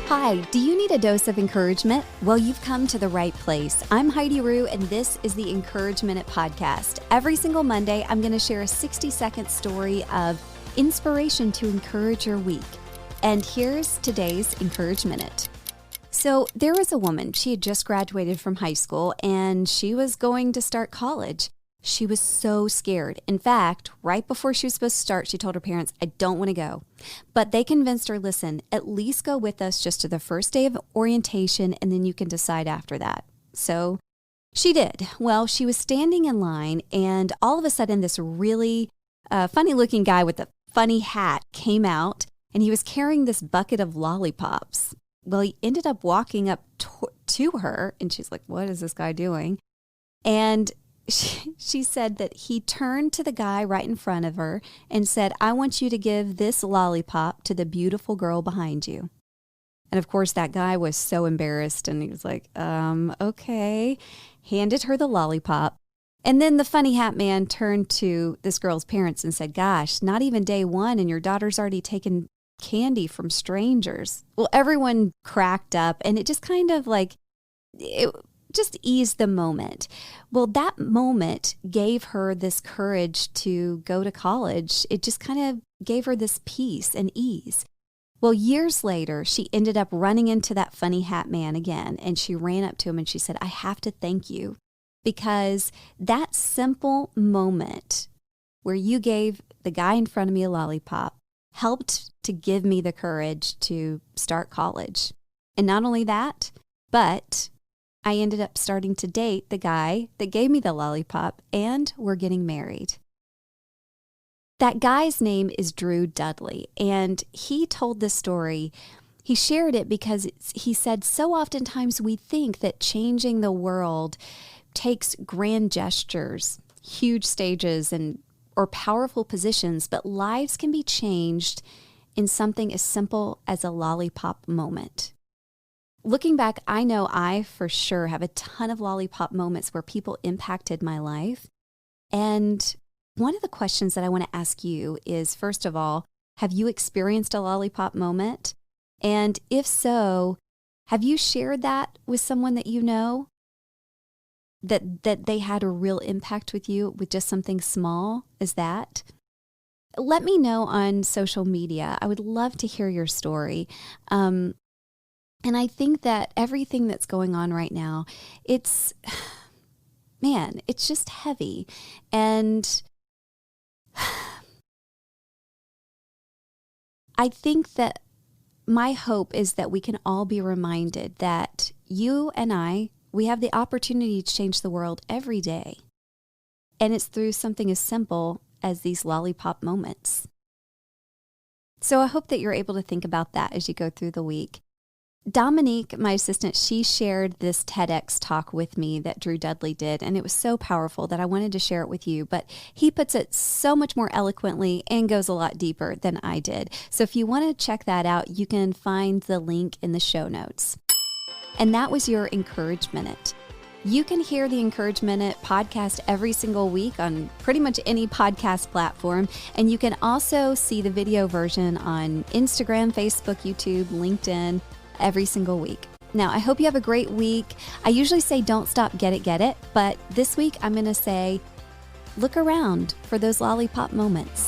Hi, do you need a dose of encouragement? Well, you've come to the right place. I'm Heidi Rue, and this is the Encourage Minute podcast. Every single Monday, I'm going to share a 60-second story of inspiration to encourage your week. And here's today's Encourage Minute. So there was a woman, she had just graduated from high school, and she was going to start college. She was so scared. In fact, right before she was supposed to start, she told her parents, I don't want to go. But they convinced her, listen, at least go with us just to the first day of orientation, and then you can decide after that. So she did. Well, she was standing in line, and all of a sudden, this really funny-looking guy with a funny hat came out, and he was carrying this bucket of lollipops. Well, he ended up walking up to her, and she's like, what is this guy doing? And she said that he turned to the guy right in front of her and said, I want you to give this lollipop to the beautiful girl behind you. And of course, that guy was so embarrassed, and he was like, okay, handed her the lollipop. And then the funny hat man turned to this girl's parents and said, gosh, not even day one, and your daughter's already taken candy from strangers. Well, everyone cracked up, and it just kind of just eased the moment. Well, that moment gave her this courage to go to college. It just kind of gave her this peace and ease. Well, years later, she ended up running into that funny hat man again, and she ran up to him and she said, I have to thank you, because that simple moment where you gave the guy in front of me a lollipop helped to give me the courage to start college. And not only that, but I ended up starting to date the guy that gave me the lollipop, and we're getting married. That guy's name is Drew Dudley, and he told this story. He shared it because he said so oftentimes we think that changing the world takes grand gestures, huge stages, or powerful positions, but lives can be changed in something as simple as a lollipop moment. Looking back, I know I for sure have a ton of lollipop moments where people impacted my life. And one of the questions that I want to ask you is, first of all, have you experienced a lollipop moment? And if so, have you shared that with someone that you know? That they had a real impact with you with just something small as that? Let me know on social media. I would love to hear your story. And I think that everything that's going on right now, it's just heavy. And I think that my hope is that we can all be reminded that you and I, we have the opportunity to change the world every day. And it's through something as simple as these lollipop moments. So I hope that you're able to think about that as you go through the week. Dominique, my assistant, she shared this TEDx talk with me that Drew Dudley did, and it was so powerful that I wanted to share it with you, but he puts it so much more eloquently and goes a lot deeper than I did. So if you want to check that out, you can find the link in the show notes. And that was your Encourage Minute. You can hear the Encourage Minute podcast every single week on pretty much any podcast platform. And you can also see the video version on Instagram, Facebook, YouTube, LinkedIn every single week. Now, I hope you have a great week. I usually say don't stop, get it. But this week I'm going to say look around for those lollipop moments.